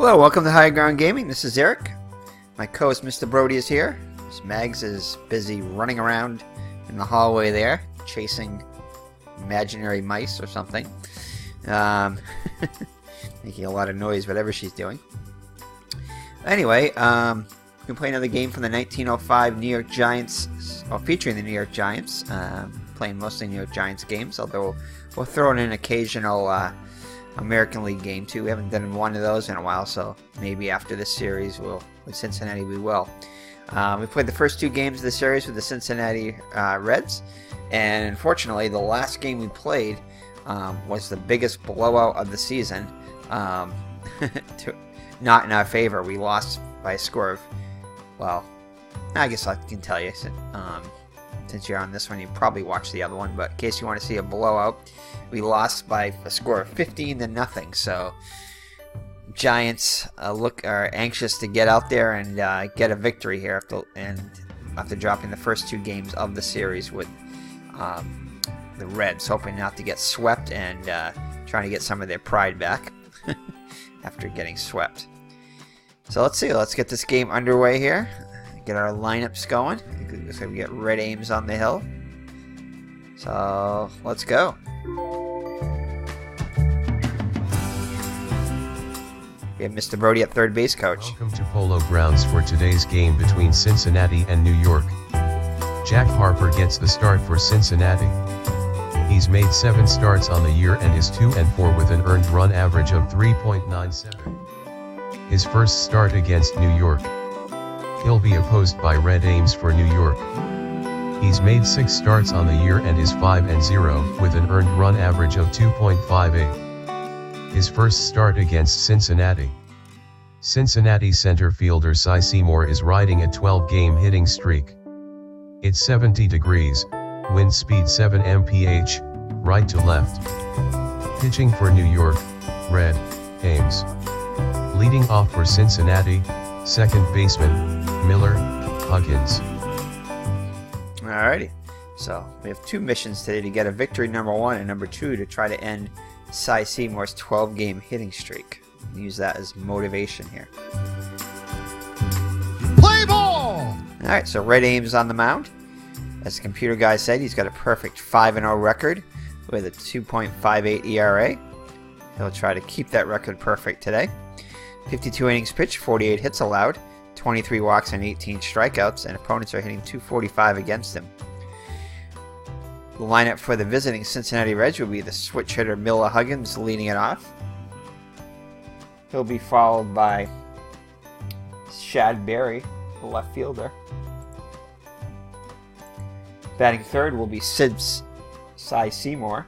Hello, welcome to High Ground Gaming. This is Eric. My co-host Mr. Brody is here. Mags is busy running around in the hallway there, chasing imaginary mice or something. Making a lot of noise, whatever she's doing. Anyway, we can play another game from the 1905 New York Giants, or featuring the New York Giants. Playing mostly New York Giants games, although we'll throw in an occasional American League game too. We haven't done one of those in a while, so maybe after this series, with Cincinnati, we will. We played the first two games of the series with the Cincinnati Reds, and unfortunately, the last game we played was the biggest blowout of the season. Not in our favor. We lost by a score of, well, I guess I can tell you. Since you're on this one, you probably watched the other one, but in case you want to see a blowout, we lost by a score of 15-0. So Giants are anxious to get out there and get a victory here after dropping the first two games of the series with the Reds, hoping not to get swept and trying to get some of their pride back after getting swept. So let's see. Let's get this game underway here. Get our lineups going. So we get Red Ames on the hill. So let's go. We have Mr. Brody at third base coach. Welcome to Polo Grounds for today's game between Cincinnati and New York. Jack Harper gets the start for Cincinnati. He's made 7 starts on the year and is 2-4 with an earned run average of 3.97. His first start against New York. He'll be opposed by Red Ames for New York. He's made 6 starts on the year and is 5-0 with an earned run average of 2.58. His first start against Cincinnati. Cincinnati center fielder Cy Seymour is riding a 12-game hitting streak. It's 70 degrees, wind speed 7 mph, right to left. Pitching for New York, Red Ames. Leading off for Cincinnati, second baseman, Miller Huggins. Alrighty, so we have 2 missions today to get a victory, number 1, and number 2 to try to end Cy Seymour's 12-game hitting streak. Use that as motivation here. Play ball! Alright, so Red Ames on the mound. As the computer guy said, he's got a perfect 5-0 record with a 2.58 ERA. He'll try to keep that record perfect today. 52 innings pitched, 48 hits allowed, 23 walks and 18 strikeouts, and opponents are hitting .245 against him. The lineup for the visiting Cincinnati Reds will be the switch hitter Miller Huggins leading it off. He'll be followed by Shad Berry, the left fielder. Batting third will be Cy Seymour,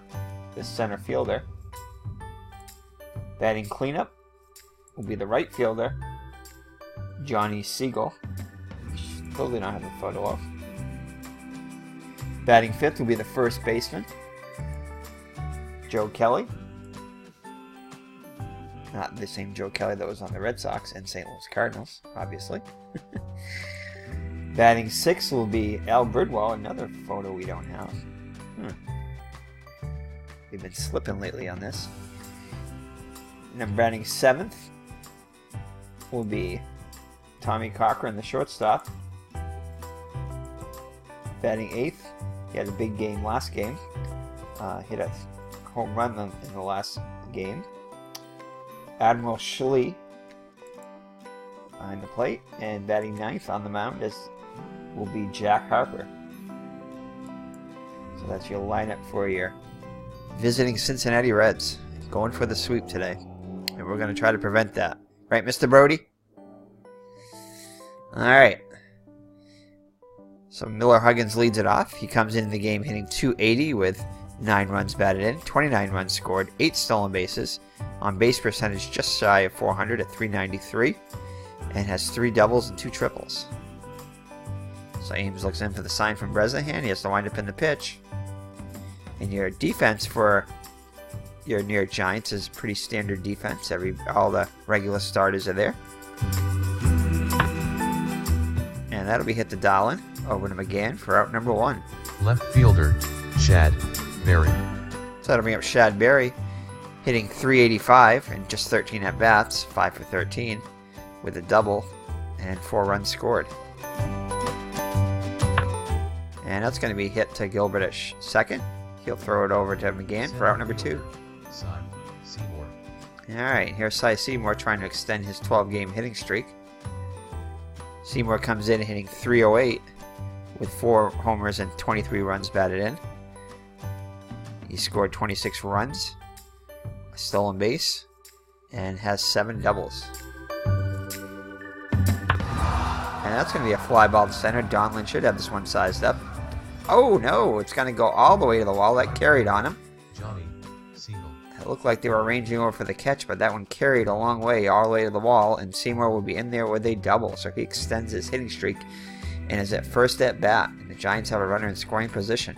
the center fielder. Batting cleanup will be the right fielder, Johnny Siegel, which totally don't have a photo of. Batting fifth will be the first baseman, Joe Kelly. Not the same Joe Kelly that was on the Red Sox and St. Louis Cardinals, obviously. Batting sixth will be Al Bridwell, another photo we don't have. We've been slipping lately on this. And then batting seventh will be Tommy Cochran, the shortstop. Batting eighth, he had a big game last game. Hit a home run in the last game. Admiral Schlee behind the plate, and batting ninth on the mound will be Jack Harper. So that's your lineup for your visiting Cincinnati Reds. Going for the sweep today, and we're going to try to prevent that. Right, Mr. Brody? Alright. So Miller Huggins leads it off. He comes into the game hitting .280 with 9 runs batted in, 29 runs scored, 8 stolen bases, on base percentage just shy of 400 at .393, and has 3 doubles and 2 triples. So Ames looks in for the sign from Bresnahan. He has to wind up in the pitch. And your defense for your New York Giants is pretty standard defense. All the regular starters are there. And that'll be hit to Dahlin. Over to McGann for out number 1. Left fielder, Shad Berry. So that'll bring up Shad Berry. hitting .385 and just 13 at-bats, 5 for 13, with a double and 4 runs scored. And that's going to be hit to Gilbert at second. He'll throw it over to McGann for out number 2. Alright, here's Cy Seymour trying to extend his 12-game hitting streak. Seymour comes in hitting .308 with 4 homers and 23 runs batted in. He scored 26 runs, a stolen base, and has 7 doubles. And that's going to be a fly ball to center. Donlin should have this one sized up. Oh no, it's going to go all the way to the wall. That carried on him. It looked like they were arranging over for the catch, but that one carried a long way, all the way to the wall, and Seymour will be in there with a double. So he extends his hitting streak and is at first at bat. And the Giants have a runner in scoring position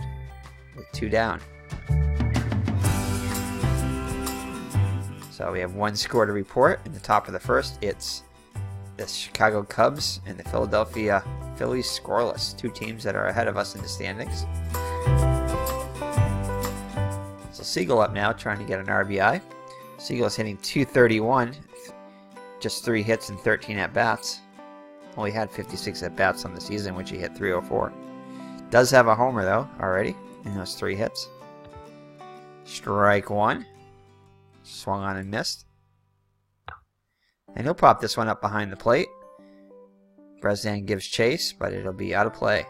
with 2 down. So we have 1 score to report. In the top of the first, it's the Chicago Cubs and the Philadelphia Phillies scoreless. 2 teams that are ahead of us in the standings. So Siegel up now, trying to get an RBI. Siegel's hitting .231, just 3 hits and 13 at-bats. Only had 56 at-bats on the season, which he hit .304. Does have a homer, though, already, in those 3 hits. Strike 1. Swung on and missed. And he'll pop this one up behind the plate. Bresnan gives chase, but it'll be out of play.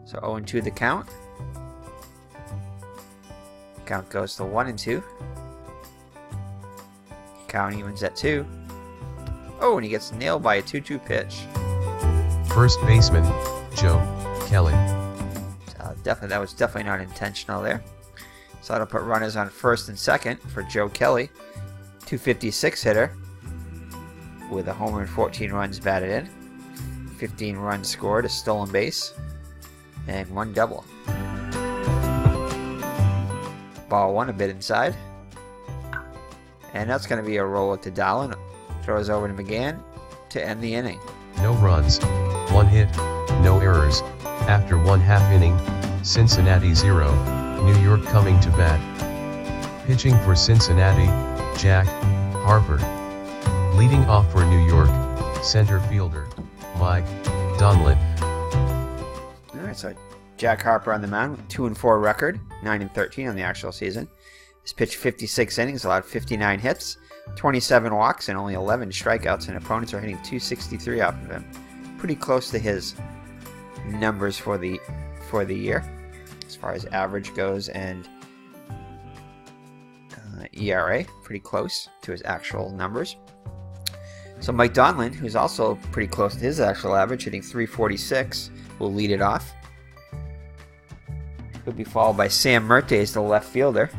So 0-2 the count. Count goes to 1-2. Count evens at 2. Oh, and he gets nailed by a 2-2 pitch. First baseman, Joe Kelly. That was definitely not intentional there. So that'll put runners on first and second for Joe Kelly. .256 hitter with a homer and 14 runs batted in. 15 runs scored, a stolen base, and 1 double. Ball 1 a bit inside. And that's going to be a roller to Dallin. Throws over to McGann to end the inning. No runs, 1 hit, no errors. After 1/2 inning, Cincinnati 0, New York coming to bat. Pitching for Cincinnati, Jack Harper. Leading off for New York, center fielder Mike Donlin. Alright, so Jack Harper on the mound with 2-4 record, 9-13 on the actual season. He's pitched 56 innings, allowed 59 hits, 27 walks, and only 11 strikeouts, and opponents are hitting .263 off of him. Pretty close to his numbers for the year, as far as average goes, and ERA, pretty close to his actual numbers. So Mike Donlin, who's also pretty close to his actual average, hitting .346, will lead it off. He'll be followed by Sam Mertes, the left fielder.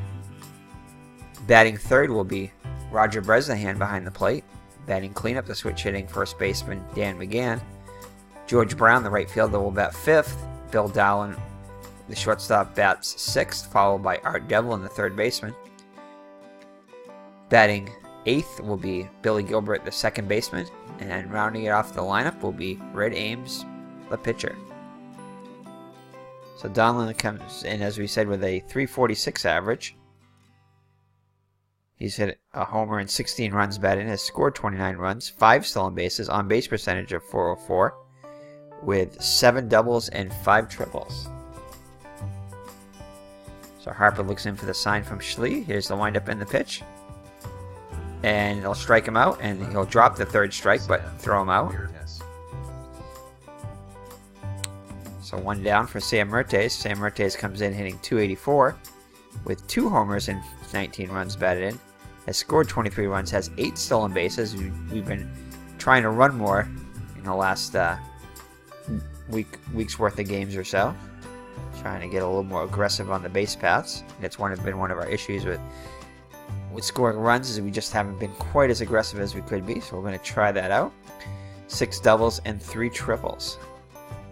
Batting third will be Roger Bresnahan behind the plate. Batting cleanup, the switch hitting first baseman Dan McGann. George Brown, the right fielder, will bat fifth. Bill Dallin, the shortstop, bats sixth, followed by Art Devlin, the third baseman. Batting eighth will be Billy Gilbert, the second baseman. And rounding it off the lineup will be Red Ames, the pitcher. So Donlin comes in, as we said, with a .346 average. He's hit a homer and 16 runs batted in, has scored 29 runs, 5 stolen bases, on base percentage of .404, with 7 doubles and 5 triples. So Harper looks in for the sign from Schlee. Here's the windup and the pitch. And they'll strike him out, and he'll drop the third strike, but throw him out. So one down for Sam Mertes. Sam Mertes comes in hitting .284 with 2 homers and 19 runs batted in. Has scored 23 runs, has 8 stolen bases. We've been trying to run more in the last week's worth of games or so. Trying to get a little more aggressive on the base paths. That's been one of our issues with scoring runs, is we just haven't been quite as aggressive as we could be. So we're going to try that out. 6 doubles and 3 triples.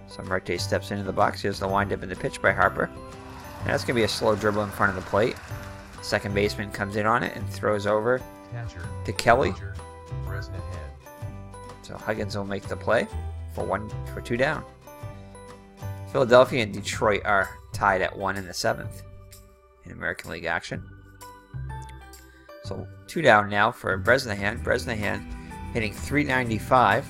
So Merte steps into the box. Here's the windup and the pitch by Harper. And that's going to be a slow dribble in front of the plate. Second baseman comes in on it and throws over to Kelly. So Huggins will make the play for 2 down. Philadelphia and Detroit are tied at 1 in the 7th in American League action. So 2 down now for Bresnahan. Bresnahan hitting .395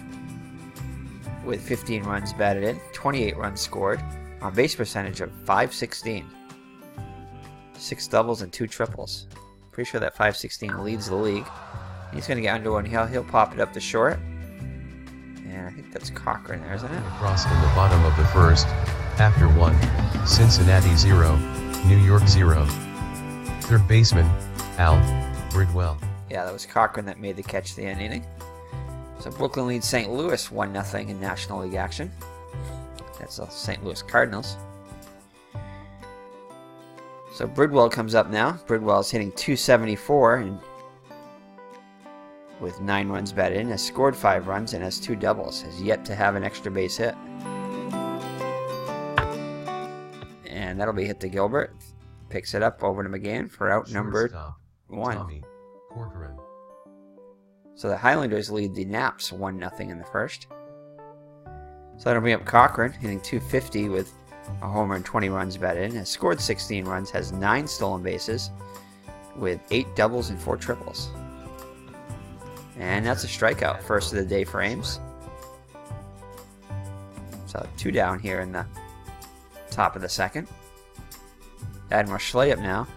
with 15 runs batted in, 28 runs scored, on base percentage of .516. 6 doubles and 2 triples. Pretty sure that .516 leads the league. He's going to get under one. He'll pop it up to short. And I think that's Cochran there, isn't it? Across in the bottom of the first, after 1, Cincinnati 0, New York 0. Third baseman, Al Bridwell. Yeah, that was Cochran that made the catch the end inning. So Brooklyn leads St. Louis 1-0 in National League action. That's the St. Louis Cardinals. So Bridwell comes up now. Bridwell is hitting .274 and with 9 runs batted in, has scored 5 runs and has 2 doubles. Has yet to have an extra base hit. And that'll be hit to Gilbert. Picks it up over to McGann for out number 1. Tommy Corcoran. So the Highlanders lead the Naps 1-0 in the first. So that'll bring up Cochran, hitting .250 with a homer and 20 runs batted in. Has scored 16 runs, has 9 stolen bases with 8 doubles and 4 triples. And that's a strikeout, first of the day for Ames. So 2 down here in the top of the second. Admiral Schley up now.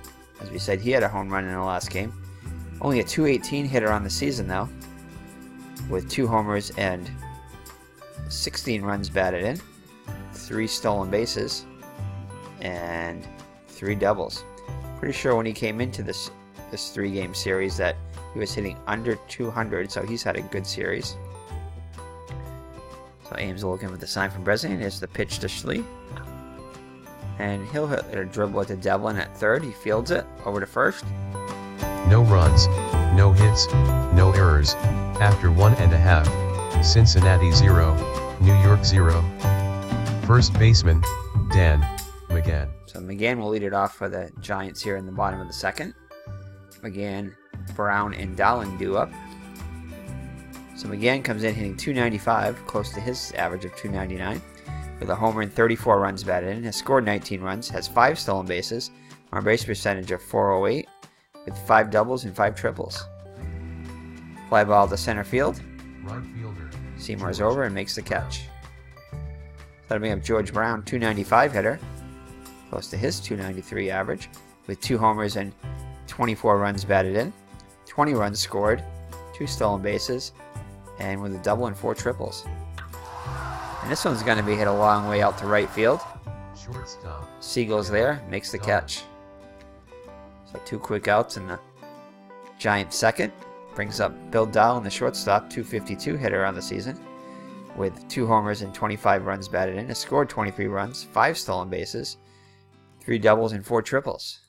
As we said, he had a home run in the last game. Only a .218 hitter on the season though, with 2 homers and 16 runs batted in, 3 stolen bases, and 3 doubles. Pretty sure when he came into this 3-game series that he was hitting under 200, so he's had a good series. So Ames looking with the sign from Bresnahan. Here's the pitch to Schley. And he'll hit a dribble to Devlin at third. He fields it over to first. No runs, no hits, no errors. After 1.5, Cincinnati 0, New York 0. First baseman, Dan McGann. So McGann will lead it off for the Giants here in the bottom of the second. McGann, Brown, and Dahlen do up. So McGann comes in hitting .295, close to his average of .299, with a homer and 34 runs batted in. Has scored 19 runs, has 5 stolen bases, on base percentage of .408, with 5 doubles and 5 triples. Fly ball to center field. Right fielder Seymour's over and makes the catch. That'll bring up George Brown, .295 hitter, close to his .293 average, with 2 homers and 24 runs batted in, 20 runs scored, 2 stolen bases, and with a double and 4 triples. And this one's going to be hit a long way out to right field. Shortstop Siegel's there, makes the catch. So 2 quick outs in the Giants second. Brings up Bill Dahlen, the shortstop, .252 hitter on the season, with 2 homers and 25 runs batted in. Has scored 23 runs, 5 stolen bases, 3 doubles and 4 triples.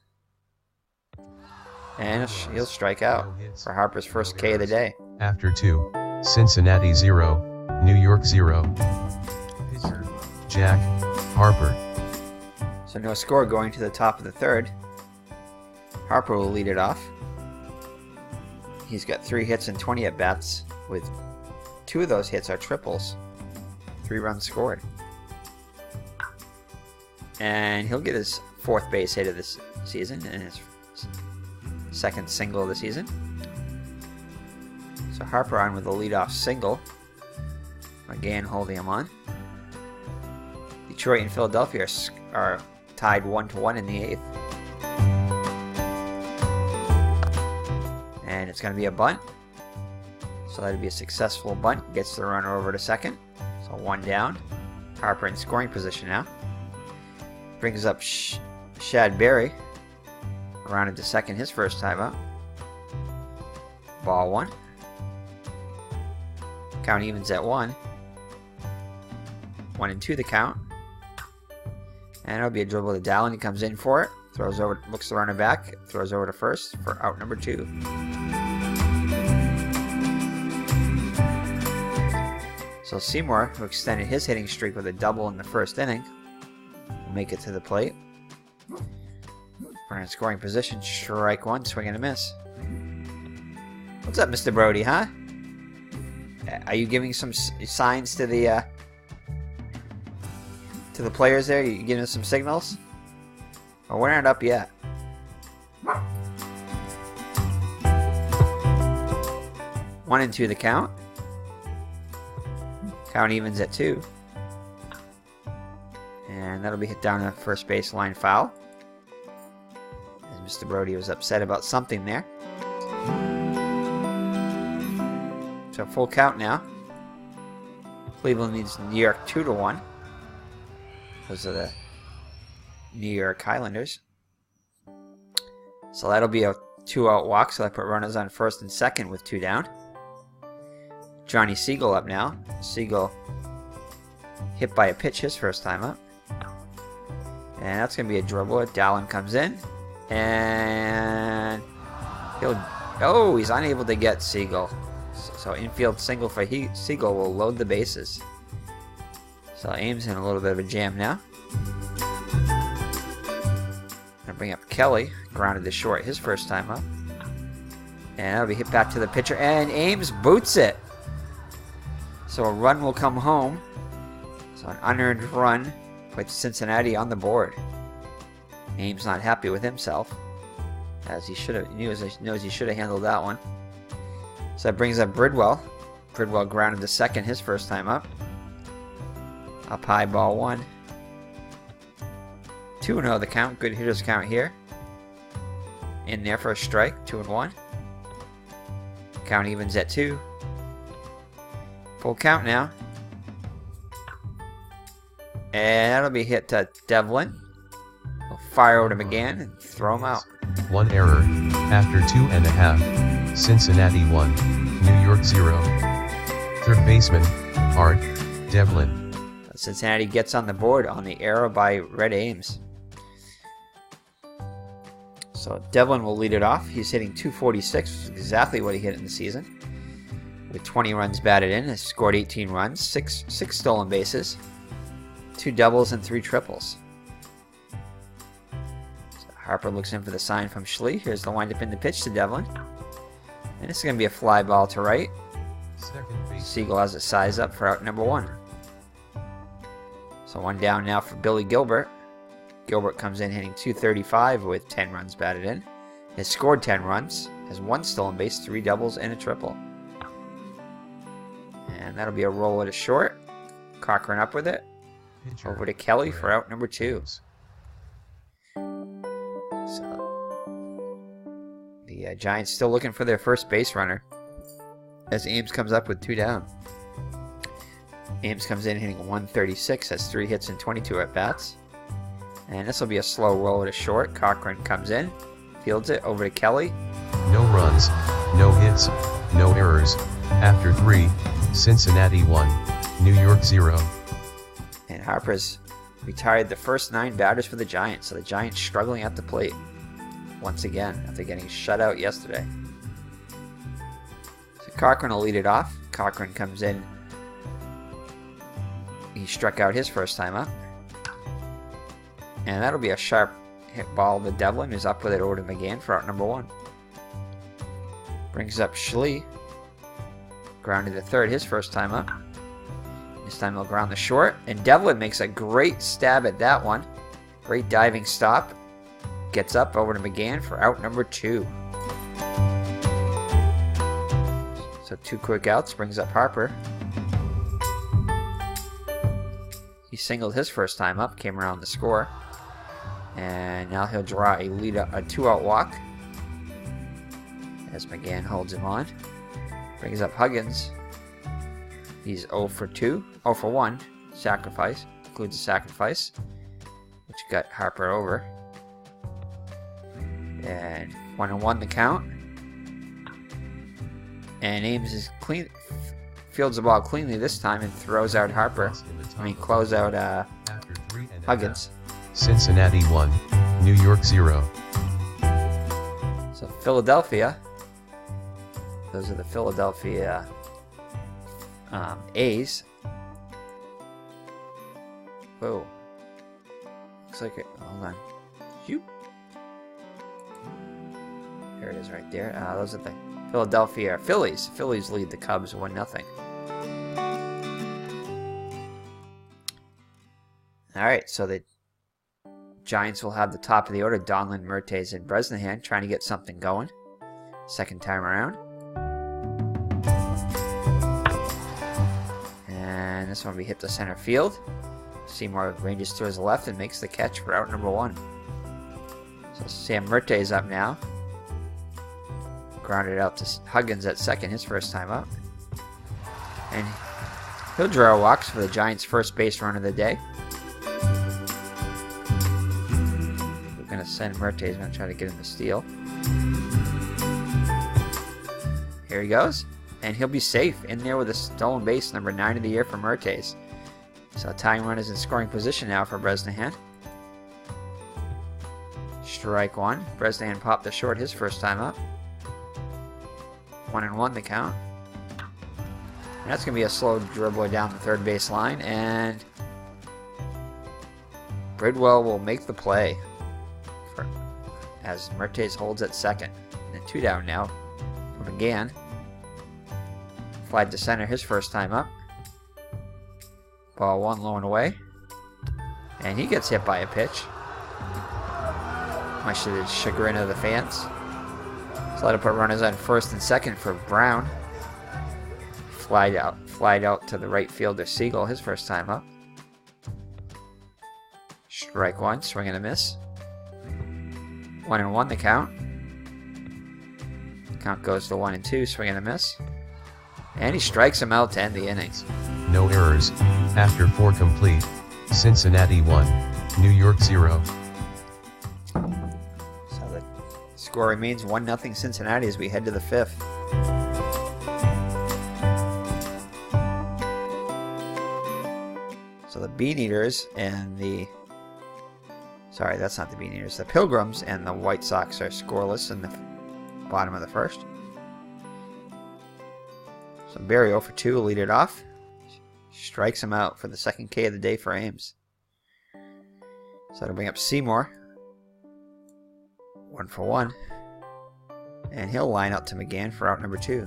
And he'll strike out for Harper's first K of the day. After 2, Cincinnati 0, New York 0. Pitcher, Jack Harper. So no score going to the top of the third. Harper will lead it off. He's got 3 hits and 20 at-bats, with 2 of those hits are triples. 3 runs scored. And he'll get his 4th base hit of this season and his 2nd single of the season. So Harper on with the leadoff single. Again holding him on. Detroit and Philadelphia are tied 1-1 in the 8th. And it's going to be a bunt. So that'll be a successful bunt. Gets the runner over to second. So 1 down. Harper in scoring position now. Brings up Shad Berry. Rounded to second his first time up. Ball 1. Count evens at 1. 1-2 the count. And it'll be a dribble to Dahlen. He comes in for it. Throws over, looks the runner back. Throws over to first for out number 2. So Seymour, who extended his hitting streak with a double in the first inning, will make it to the plate. Runner in scoring position, strike 1, swing and a miss. What's up, Mr. Brody, huh? Are you giving some signs to the players there? You giving us some signals? Well, we're not up yet. 1-2 the count. Count evens at 2. And that'll be hit down a first base line foul. As Mr. Brody was upset about something there. So full count now. Cleveland needs New York 2-1. Those are the New York Highlanders. So that'll be a 2-out walk. So I put runners on first and second with 2 down. Johnny Siegel up now. Siegel hit by a pitch his first time up. And that's going to be a dribble. Dallin comes in. And he's unable to get Siegel. So infield single for Siegel will load the bases. So Ames in a little bit of a jam now. Gonna bring up Kelly. Grounded to short his first time up. And that'll be hit back to the pitcher. And Ames boots it. So a run will come home. So an unearned run puts Cincinnati on the board. Ames not happy with himself, as he knows he should have handled that one. So that brings up Bridwell. Bridwell grounded to second his first time up. Up high, ball 1. 2-0 the count. Good hitters count here. In there for a strike. 2-1. Count evens at 2. Full count now. And that'll be hit to Devlin. We'll fire over him again and throw him out. 1 error. After 2.5. Cincinnati 1. New York 0. Third baseman, Art Devlin. Cincinnati gets on the board on the error by Red Ames. So Devlin will lead it off. He's hitting .246, which is exactly what he hit in the season. With 20 runs batted in, has scored 18 runs, 6 stolen bases, 2 doubles and 3 triples. So Harper looks in for the sign from Schlee. Here's the windup in the pitch to Devlin. And this is going to be a fly ball to right. Siegel has it size up for out number 1. So 1 down now for Billy Gilbert. Gilbert comes in hitting .235 with 10 runs batted in. Has scored 10 runs, has 1 stolen base, 3 doubles, and a triple. And that'll be a roll at a short. Cochran up with it. Over to Kelly for out number 2. So the Giants still looking for their first base runner as Ames comes up with 2 down. Ames comes in hitting .136, has 3 hits and 22 at-bats. And this will be a slow roll at a short. Cochran comes in, fields it over to Kelly. No runs, no hits, no errors. After 3, Cincinnati 1, New York 0. And Harper's retired the first 9 batters for the Giants. So the Giants struggling at the plate once again after getting shut out yesterday. So Cochran will lead it off. Cochran comes in. He struck out his first time up. And that'll be a sharp hit ball to Devlin, who's up with it over to McGann for out number 1. Brings up Schlee. Grounded to third his first time up. This time he'll ground the short. And Devlin makes a great stab at that one. Great diving stop. Gets up over to McGann for out number 2. So 2 quick outs brings up Harper. He singled his first time up, came around the score. And now he'll draw a 2-out walk as McGann holds him on. Brings up Huggins. He's 0 for 1. Sacrifice. Includes a sacrifice, which got Harper over. And 1-1 the count. And Ames is clean. Fields the ball cleanly this time and throws out Harper. Close out Huggins. Cincinnati 1, New York 0. So Philadelphia. Those are the Philadelphia A's. Whoa. Looks like it. Hold on. Shoot. There it is right there. Those are the Philadelphia Phillies. Phillies lead the Cubs 1-0. Alright, so the Giants will have the top of the order. Donlin, Mertes, and Bresnahan trying to get something going. Second time around. this one will be hit to center field. Seymour ranges to his left and makes the catch for out number 1. So Sam Murte is up now. Grounded out to Huggins at second, his first time up. And he'll draw walks for the Giants' first base run of the day. We're going to send Murte. He's going to try to get him to steal. Here he goes. And he'll be safe in there with a stolen base, number 9 of the year for Murtes. So tying run is in scoring position now for Bresnahan. Strike 1. Bresnahan popped the short his first time up. 1-1 the count. And that's going to be a slow dribble down the third base line, and Bridwell will make the play as Murtes holds at second. And 2 down now for McGann. Flied to center his first time up. Ball 1 low and away. And he gets hit by a pitch. Much to the chagrin of the fans. So let it put runners on first and second for Brown. Flied out to the right fielder Siegel his first time up. Strike 1, swing and a miss. 1-1 the count. Count goes to 1-2, swing and a miss. And he strikes him out to end the innings. No errors. After 4 complete. Cincinnati 1, New York 0. So the score remains 1-0 Cincinnati as we head to the 5th. So the Bean Eaters and the... Sorry, that's not the Bean Eaters. The Pilgrims and the White Sox are scoreless in the bottom of the 1st. So Barry 0 for 2 will lead it off. Strikes him out for the second K of the day for Ames. So that'll bring up Seymour. 1 for 1. And he'll line up to McGann for out number 2.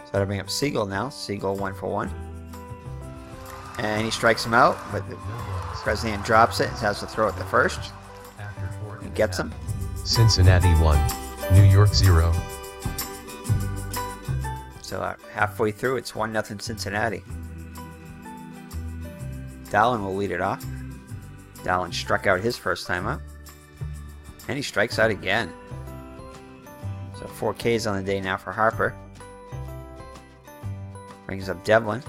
So that'll bring up Siegel now. Siegel 1 for 1. And he strikes him out, but Bresnahan drops it and has to throw it to first. He gets him. Cincinnati 1, New York 0. So halfway through, it's 1-0 Cincinnati. Dallin will lead it off. Dallin struck out his first time up. And he strikes out again. So 4 Ks on the day now for Harper. Brings up Devlin.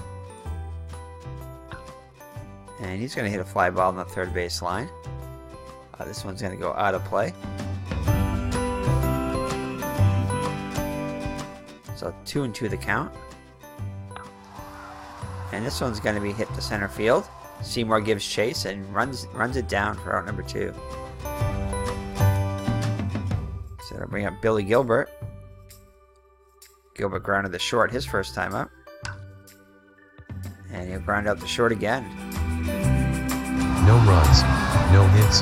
And he's going to hit a fly ball on the third base line. This one's going to go out of play. So 2-2 the count. And this one's going to be hit to center field. Seymour gives chase and runs it down for out number 2. So that'll bring up Billy Gilbert. Gilbert grounded the short his first time up. And he'll ground out the short again. No runs, no hits,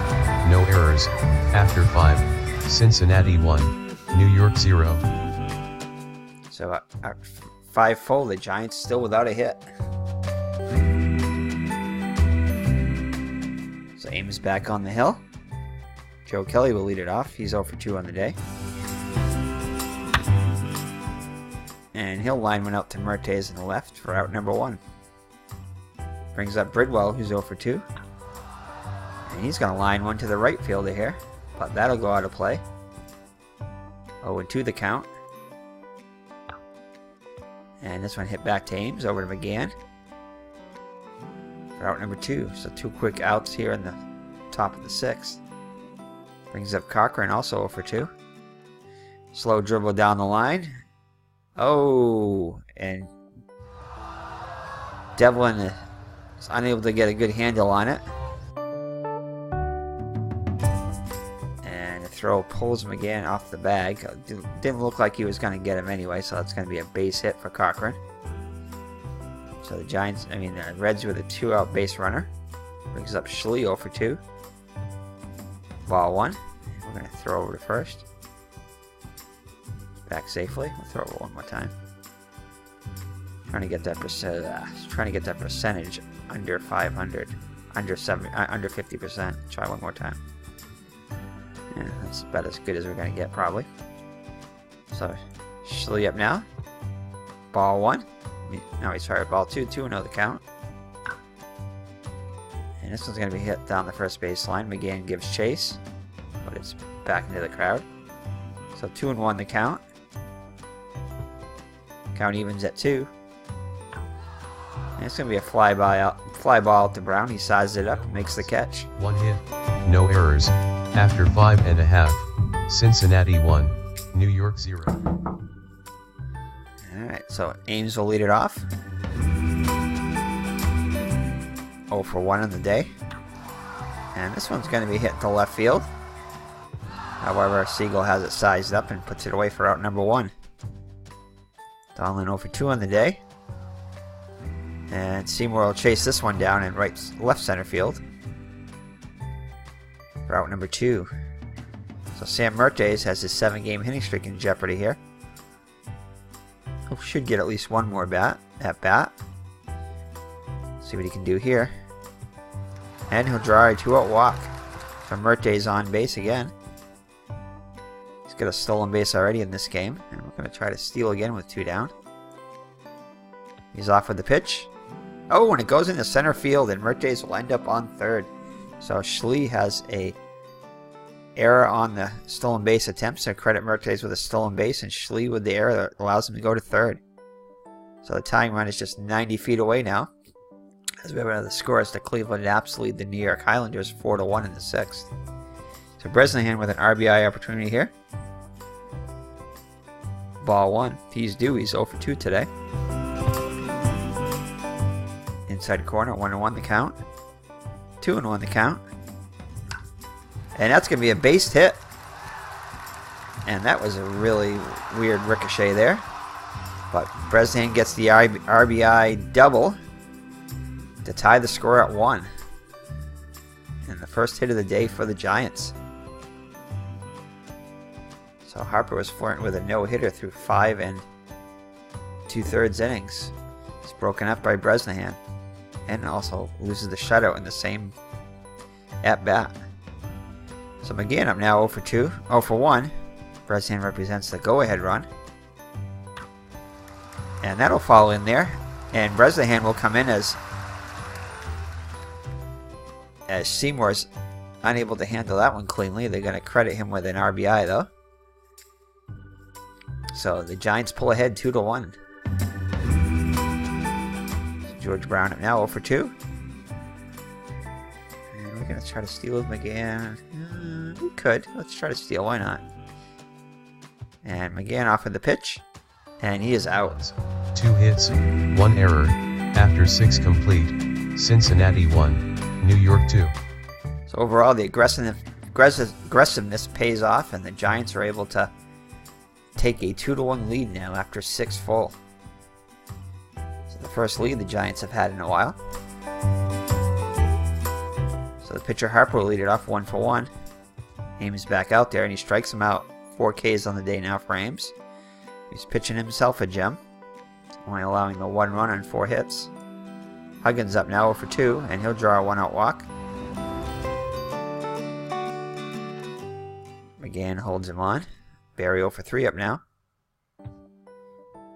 no errors. After 5, Cincinnati 1, New York 0. So at 5 full, the Giants still without a hit. So Ames back on the hill. Joe Kelly will lead it off. He's 0 for 2 on the day. And he'll line one out to Murtes in the left for out number 1. Brings up Bridwell, who's 0 for 2. And he's going to line one to the right fielder here. But that'll go out of play. 0-2 the count. And this one hit back to Ames, over to McGann. For out number 2. So 2 quick outs here in the top of the 6th. Brings up Cochran, also 0 for 2. Slow dribble down the line. Oh, and Devlin is unable to get a good handle on it. And the throw pulls McGann off the bag. Didn't look like he was going to get him anyway, so that's going to be a base hit for Cochran. So the Reds with a 2-out base runner. Brings up Schley 0 for 2. Ball 1. We're going to throw over to first. Back safely. We'll throw it one more time. Trying to get that percentage under 500, under 50%. Try one more time. Yeah, that's about as good as we're going to get probably. So Schley up now. Ball 1. No, he's fired ball 2. 2-0 the count. And this one's going to be hit down the first baseline. McGann gives chase, but it's back into the crowd. So 2-1 the count. Count evens at 2. And it's going to be a fly ball out to Brown. He sizes it up and makes the catch. 1 hit, no errors. After 5.5, Cincinnati 1, New York 0. Alright, so Ames will lead it off. 0 for 1 on the day. And this one's going to be hit to left field. However, Siegel has it sized up and puts it away for out number 1. Donlin 0 for 2 on the day. And Seymour will chase this one down in left center field for out number 2. So Sam Mertes has his 7-game hitting streak in jeopardy here. He should get at least one more at bat. See what he can do here. And he'll draw a 2-out walk. So Mertes on base again. He's got a stolen base already in this game. And we're going to try to steal again with 2 down. He's off with the pitch. Oh, and it goes into center field, and Mertes will end up on third. So Schley has a error on the stolen base attempt, so credit Mertes with a stolen base, and Schley with the error that allows him to go to third. So the tying run is just 90 feet away now. As we have another score as the Cleveland Naps lead the New York Highlanders 4-1 in the 6th. So Bresnahan with an RBI opportunity here. Ball 1. He's due. He's 0 for 2 today. Inside corner, 1-1 the count. 2-1 the count. And that's going to be a base hit. And that was a really weird ricochet there. But Bresnahan gets the RBI double to tie the score at 1. And the first hit of the day for the Giants. So Harper was flirting with a no-hitter through 5 2/3 innings. It's broken up by Bresnahan. And also loses the shutout in the same at-bat. So McGann up now 0 for 1. Bresnahan represents the go-ahead run. And that'll fall in there. And Bresnahan will come in as Seymour's unable to handle that one cleanly. They're going to credit him with an RBI though. So the Giants pull ahead 2-1. George Brown up now 0 for 2. And we're going to try to steal with McGann. We could. Let's try to steal. Why not? And McGann off of the pitch. And he is out. 2 hits, 1 error. After 6 complete, Cincinnati 1, New York 2. So overall, the aggressiveness pays off, and the Giants are able to take a 2-1 lead now after 6 full. The first lead the Giants have had in a while. So the pitcher Harper will lead it off 1 for 1. Ames back out there and he strikes him out. 4 Ks on the day now for Ames. He's pitching himself a gem, only allowing the 1 run on 4 hits. Huggins up now 0 for 2 and he'll draw a 1-out walk. McGann holds him on. Barry 0 for 3 up now.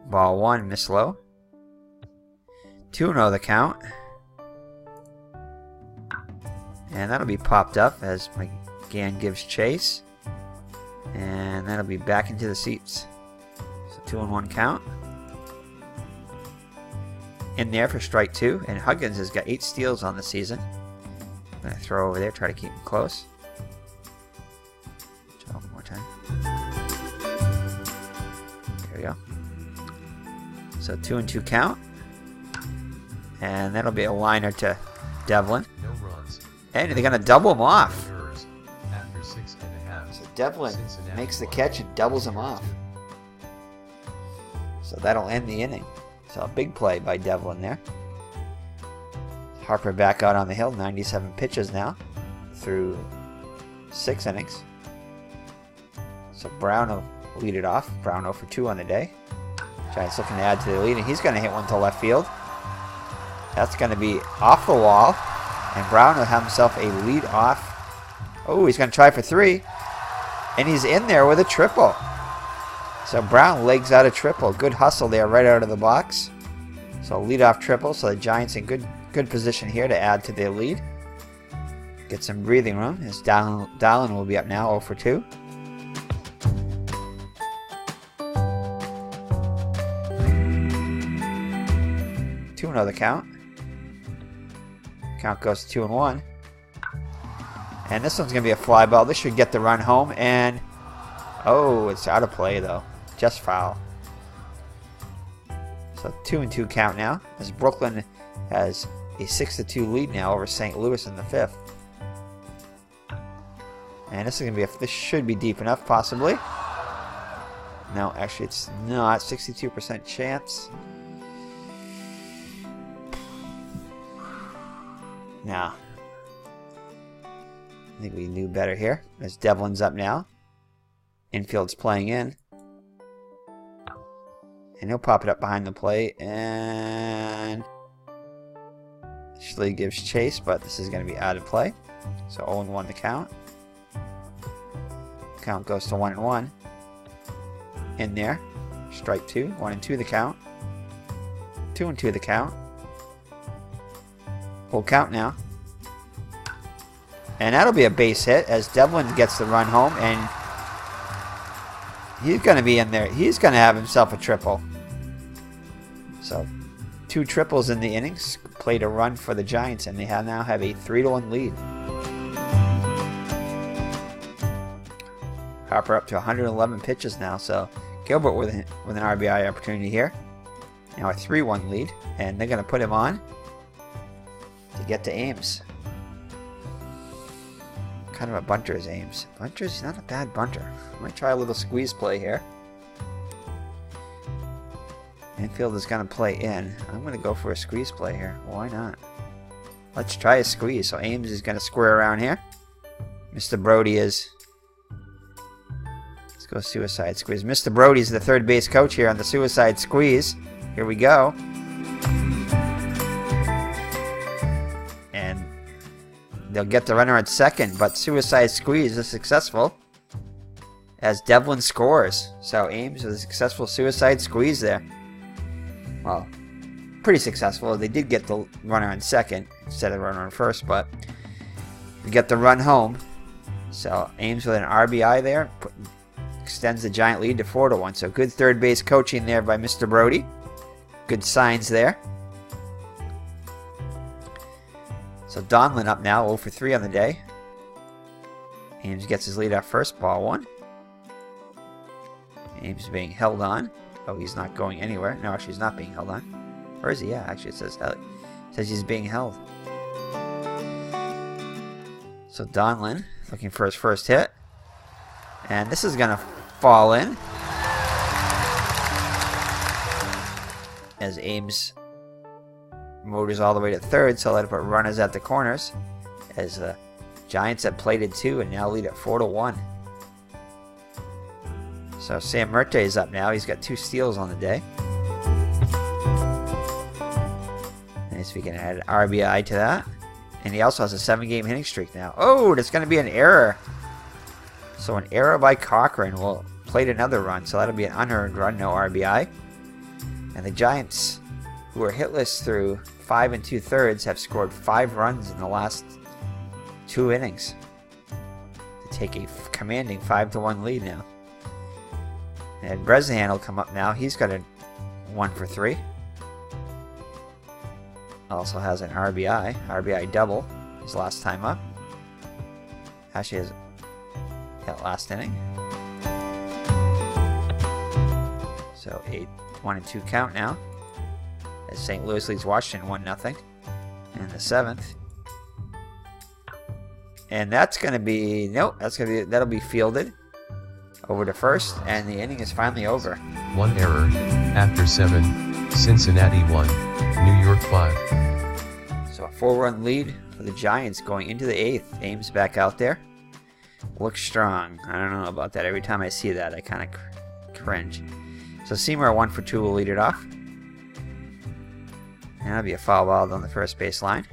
Ball 1, miss low. 2-0 the count. And that'll be popped up as McGann gives chase. And that'll be back into the seats. So 2-1 count. In there for strike 2. And Huggins has got 8 steals on the season. I'm going to throw over there, try to keep him close. Try one more time. There we go. So 2-2 count. And that'll be a liner to Devlin. No runs. And they're going to double him off. After 6.5. So Devlin makes the catch and doubles him off. So that'll end the inning. So a big play by Devlin there. Harper back out on the hill. 97 pitches now through 6 innings. So Brown will lead it off. Brown 0 for 2 on the day. Giants looking to add to the lead, and he's going to hit one to left field. That's going to be off the wall, and Brown will have himself a lead off. Oh, he's going to try for 3, and he's in there with a triple. So Brown legs out a triple. Good hustle there right out of the box. So leadoff triple. So the Giants in good position here to add to their lead. Get some breathing room as Dallin will be up now 0 for 2. 2-0 the count. Count goes to 2-1. And this one's going to be a fly ball. This should get the run home. And, oh, it's out of play, though. Just foul. So 2-2 count now, as Brooklyn has a 6-2 lead now over St. Louis in the 5th. And this is going to be this should be deep enough, possibly. No, actually it's not. 62% chance. No. I think we knew better here. As Devlin's up now. Infield's playing in. And he'll pop it up behind the plate. And Schley gives chase, but this is going to be out of play. So 0-1 the count. Count goes to 1-1. In there. Strike 2. 1-2 the count. 2-2 the count. Full count now. And that'll be a base hit as Devlin gets the run home, and he's going to be in there. He's going to have himself a triple. So 2 triples in the innings. Played a run for the Giants, and they now have a 3-1 lead. Harper up to 111 pitches now, so Gilbert with an RBI opportunity here. Now a 3-1 lead, and they're going to put him on to get to Ames. What kind of a bunter is Ames? Bunter's not a bad bunter. I might try a little squeeze play here. Infield is going to play in. I'm going to go for a squeeze play here. Why not? Let's try a squeeze. So Ames is going to square around here. Mr. Brody is... Let's go suicide squeeze. Mr. Brody's the third base coach here on the suicide squeeze. Here we go. And they'll get the runner at second, but suicide squeeze is successful as Devlin scores. So Ames with a successful suicide squeeze there. Well, pretty successful. They did get the runner on second instead of runner on first, but we get the run home. So Ames with an RBI there extends the Giant lead to 4-1. So good third base coaching there by Mr. Brody. Good signs there. So Donlin up now, 0 for 3 on the day. Ames gets his lead off first, ball 1. Ames being held on. Oh, he's not going anywhere. No, actually, he's not being held on. Or is he? Yeah, actually, it says he's being held. So Donlin looking for his first hit. And this is going to fall in. As Ames motors all the way to third, so let it put runners at the corners. As the Giants have plated 2 and now lead at 4-1. So Sam Murte is up now. He's got 2 steals on the day. And so we can add an RBI to that. And he also has a 7-game hitting streak now. Oh, there's going to be an error. So an error by Cochran will plate another run. So that'll be an unearned run, no RBI. And the Giants, who are hitless through 5 2/3, have scored 5 runs in the last 2 innings to take a commanding 5-1 lead now. And Bresnahan will come up now. He's got a 1 for 3. Also has an RBI double his last time up. Actually has that last inning. So a 1-2 count now. As St. Louis leads Washington 1-0 in the 7th. And that's going to be that'll be fielded over to first, and the inning is finally over. 1 error. After 7, Cincinnati 1, New York 5. So a 4-run lead for the Giants going into the 8th. Ames back out there. Looks strong. I don't know about that. Every time I see that, I kind of cringe. So Seymour 1 for 2 will lead it off. And that'll be a foul ball on the first base line.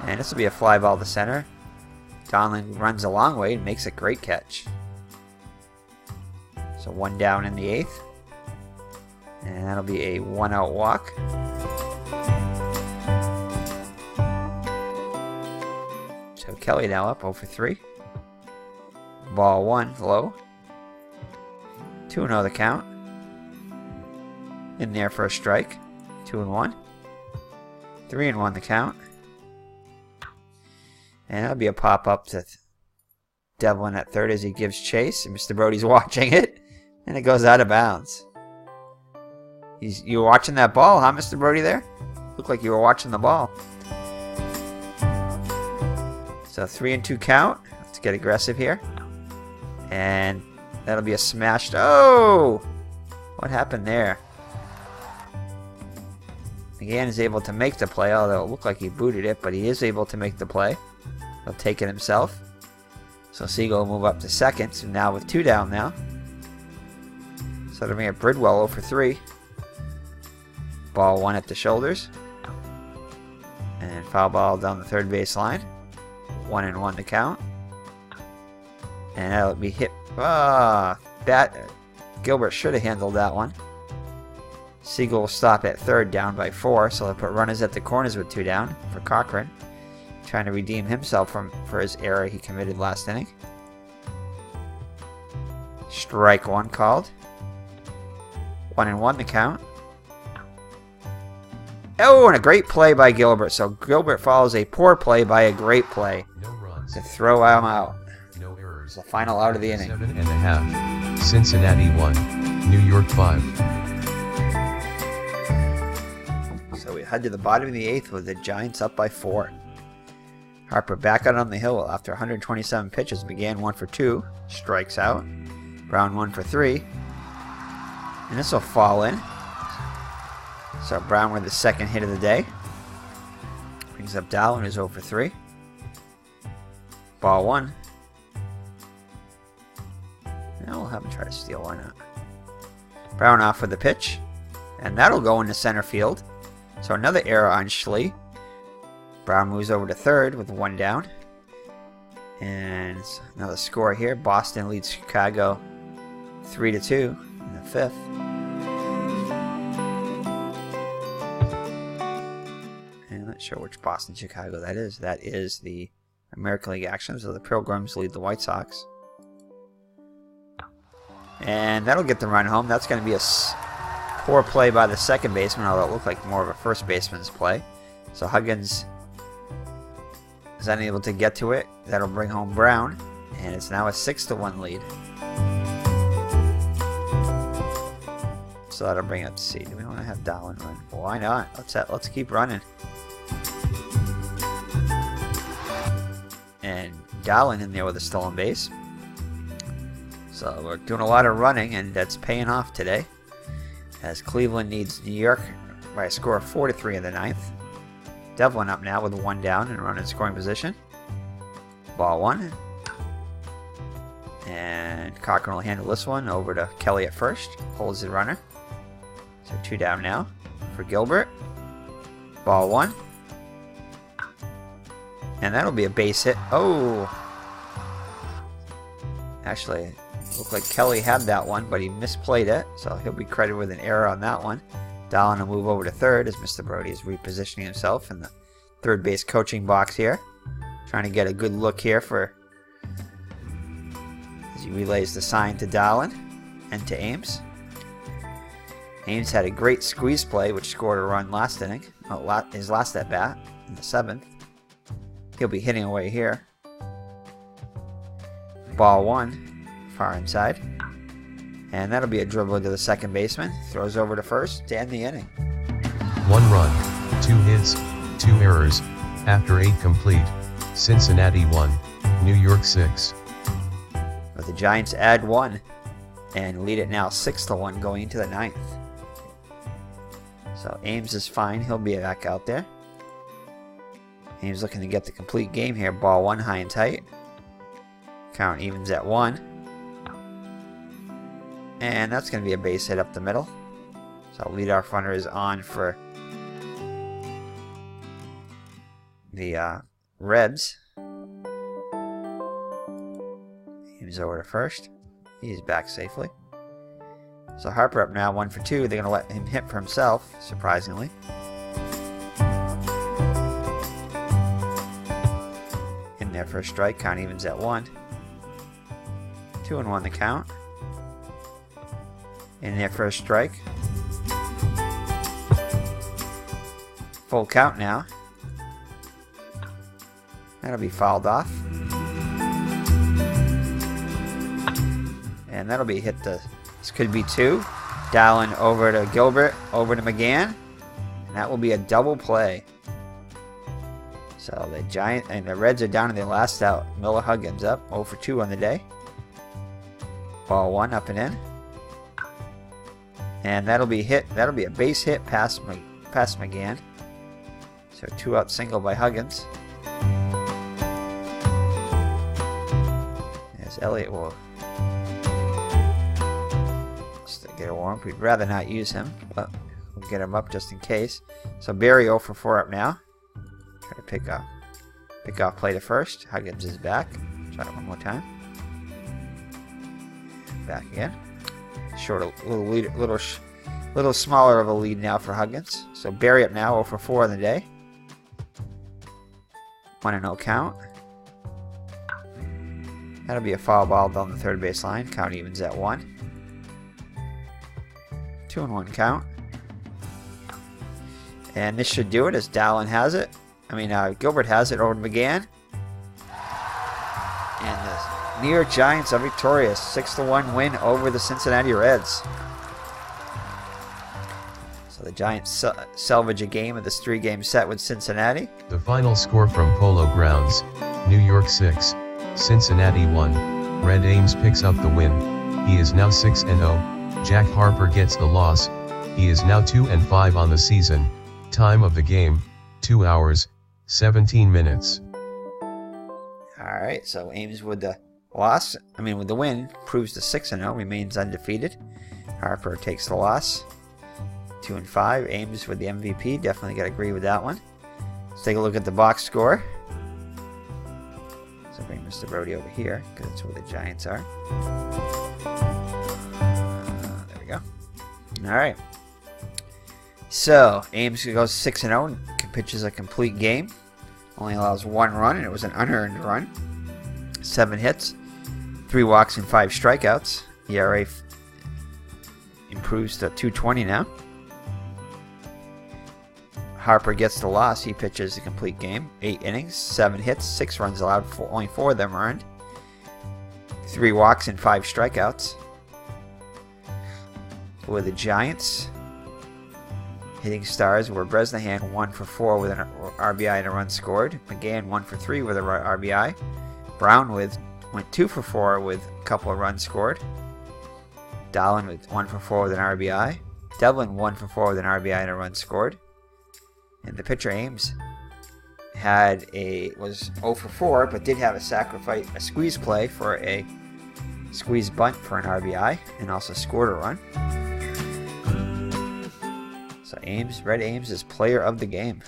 And this will be a fly ball to center. Donlin runs a long way and makes a great catch. So 1 down in the 8th. And that'll be a 1-out walk. So Kelly now up 0 for 3. Ball 1 low. 2-0 the count. In there for a strike. 2-1. 3-1 the count. And that'll be a pop up to Devlin at third as he gives chase. And Mr. Brody's watching it. And it goes out of bounds. You were watching that ball, huh, Mr. Brody there? Looked like you were watching the ball. So 3-2 count. Let's get aggressive here. And that'll be a smashed. Oh! What happened there? McGann is able to make the play, although it looked like he booted it, but he is able to make the play. He'll take it himself. So Siegel will move up to second. So now with 2 down now. So it'll bring up Bridwell 0 for 3. Ball 1 at the shoulders. And foul ball down the third base line. 1-1 to count. And that'll be hit. Gilbert should have handled that one. Siegel will stop at third, down by 4. So they'll put runners at the corners with 2 down for Cochran. Trying to redeem himself for his error he committed last inning. Strike 1 called. 1-1 the count. Oh, and a great play by Gilbert. So Gilbert follows a poor play by a great play. No runs. To throw him out. No errors. It's the final out of the inning. 7.5. Cincinnati 1. New York 5. So we head to the bottom of the 8th with the Giants up by 4. Harper back out on the hill after 127 pitches. Began 1 for 2. Strikes out. Brown 1 for 3. And this will fall in. So Brown with the second hit of the day. Brings up Dowling, who's 0 for 3. Ball 1. Now we'll have him try to steal. Why not? Brown off with the pitch. And that'll go into center field. So another error on Schley. Brown moves over to third with 1 down. And another score here. Boston leads Chicago 3-2 in the 5th. And not sure which Boston Chicago that is. That is the American League action. So the Pilgrims lead the White Sox. And that'll get the run home. That's going to be a poor play by the second baseman, although it looked like more of a first baseman's play. So Huggins is unable to get to it. That'll bring home Brown. And it's now a 6-1 lead. So that'll bring up C. Do we want to have Dowling run? Well, why not? Let's keep running. And Dowling in there with a stolen base. So we're doing a lot of running, and that's paying off today. As Cleveland needs New York by a score of 4-3 in the 9th. Devlin up now with 1 down and a run in scoring position. Ball 1. And Cochran will handle this one over to Kelly at first. Holds the runner. So 2 down now for Gilbert. Ball 1. And that'll be a base hit. Oh! Actually, it looked like Kelly had that one, but he misplayed it. So he'll be credited with an error on that one. Dallin will move over to third as Mr. Brody is repositioning himself in the third base coaching box here. Trying to get a good look here for as he relays the sign to Dallin and to Ames. Ames had a great squeeze play which scored a run last inning. His last at bat in the 7th. He'll be hitting away here. Ball 1, far inside. And that'll be a dribble to the second baseman. Throws over to first to end the inning. 1 run, 2 hits, 2 errors. After 8 complete, Cincinnati 1, New York 6. But the Giants add 1 and lead it now 6-1 going into the 9th. So Ames is fine. He'll be back out there. Ames looking to get the complete game here. Ball 1 high and tight. Count evens at 1. And that's going to be a base hit up the middle. So leadoff runner is on for the Reds. Ames over to first. He's back safely. So Harper up now, 1 for 2. They're going to let him hit for himself, surprisingly. In there for a strike. Count evens at 1. 2-1 the count. In there for a strike. Full count now. That'll be fouled off. And that'll be hit to... This could be 2. Dallin over to Gilbert, over to McGann. And that will be a double play. So the Giants and the Reds are down to their last out. Miller Huggins up, 0 for 2 on the day. Ball 1 up and in. And that'll be hit. That'll be a base hit past McGann. So 2-out single by Huggins. As Elliott will get a warm. We'd rather not use him, but we'll get him up just in case. So Barry 0 for 4 up now. Try to pick off play to first. Huggins is back. Try it one more time. Back again. Short a little lead, little smaller of a lead now for Huggins. So Barry up now 0 for 4 on the day. 1-0 count. That'll be a foul ball down the third base line. Count evens at 1. 2-1 count. And this should do it as Dallin has it. Gilbert has it over to McGann. And the New York Giants are victorious. 6-1 win over the Cincinnati Reds. So the Giants salvage a game of this 3-game set with Cincinnati. The final score from Polo Grounds: New York 6, Cincinnati 1. Red Ames picks up the win. He is now 6-0. Jack Harper gets the loss. He is now 2-5 on the season. Time of the game: 2 hours, 17 minutes. Alright, so Ames with the with the win, proves to 6-0, remains undefeated. Harper takes the loss. 2-5. Ames with the MVP. Definitely got to agree with that one. Let's take a look at the box score. So bring Mr. Brody over here, because that's where the Giants are. There we go. Alright. So, Ames goes 6-0 and pitches a complete game. Only allows 1 run, and it was an unearned run. 7 hits, 3 walks, and 5 strikeouts. ERA improves to 2.20 now. Harper gets the loss. He pitches a complete game. 8 innings, 7 hits, 6 runs allowed. Only 4 of them earned. 3 walks and 5 strikeouts. For the Giants, hitting stars were Bresnahan 1 for 4 with an RBI and a run scored. McGann 1 for 3 with a RBI. Brown went 2 for 4 with a couple of runs scored. Dallin with 1 for 4 with an RBI. Devlin 1 for 4 with an RBI and a run scored. And the pitcher Ames was 0 for 4, but did have a squeeze play for a squeeze bunt for an RBI, and also scored a run. So Red Ames is player of the game.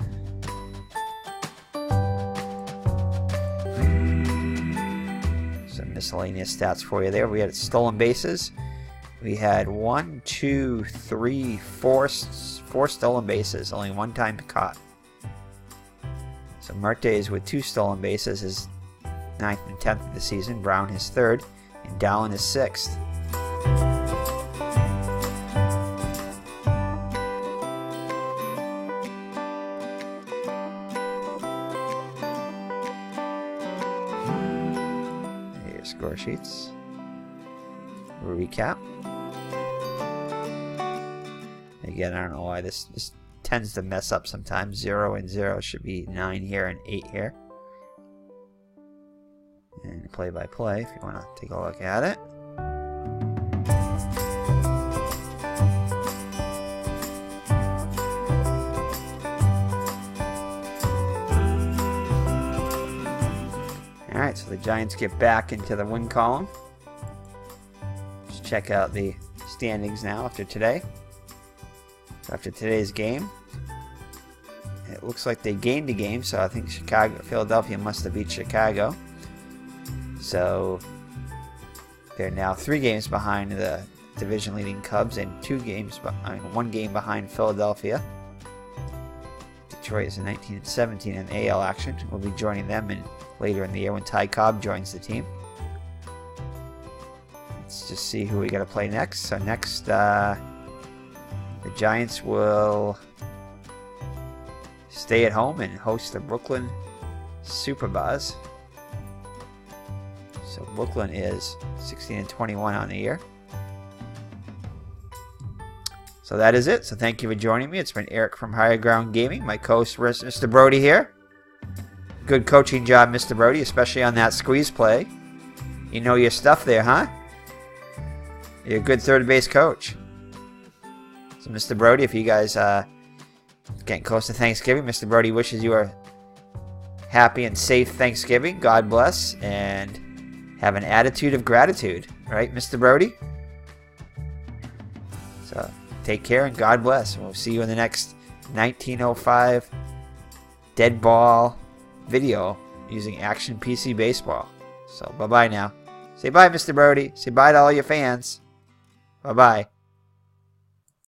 Some miscellaneous stats for you there. We had stolen bases. We had 1, 2, 3, 4 stolen bases, only 1 time caught. So Marte is with 2 stolen bases, his 9th and 10th of the season. Brown his 3rd, and Dallin his 6th. Here's score sheets. Recap. Again, I don't know why this tends to mess up sometimes. 0 and 0 should be 9 here and 8 here. And play-by-play, if you want to take a look at it. Alright, so the Giants get back into the win column. Let's check out the standings now after today. After today's game, it looks like they gained a game, so I think Philadelphia must have beat Chicago. So they're now 3 games behind the division leading Cubs and 1 game behind Philadelphia. Detroit is in 19-17 in AL action. We'll be joining them later in the year when Ty Cobb joins the team. Let's just see who we got to play next. So next, the Giants will stay at home and host the Brooklyn Superbuzz. So Brooklyn is 16-21 on the year. So that is it. So thank you for joining me. It's been Eric from Higher Ground Gaming. My co-host, Mr. Brody here. Good coaching job, Mr. Brody, especially on that squeeze play. You know your stuff there, huh? You're a good third base coach. So Mr. Brody, if you guys getting close to Thanksgiving, Mr. Brody wishes you a happy and safe Thanksgiving. God bless. And have an attitude of gratitude. Right, Mr. Brody? So take care and God bless. And we'll see you in the next 1905 dead ball video using Action PC Baseball. So bye-bye now. Say bye, Mr. Brody. Say bye to all your fans. Bye-bye.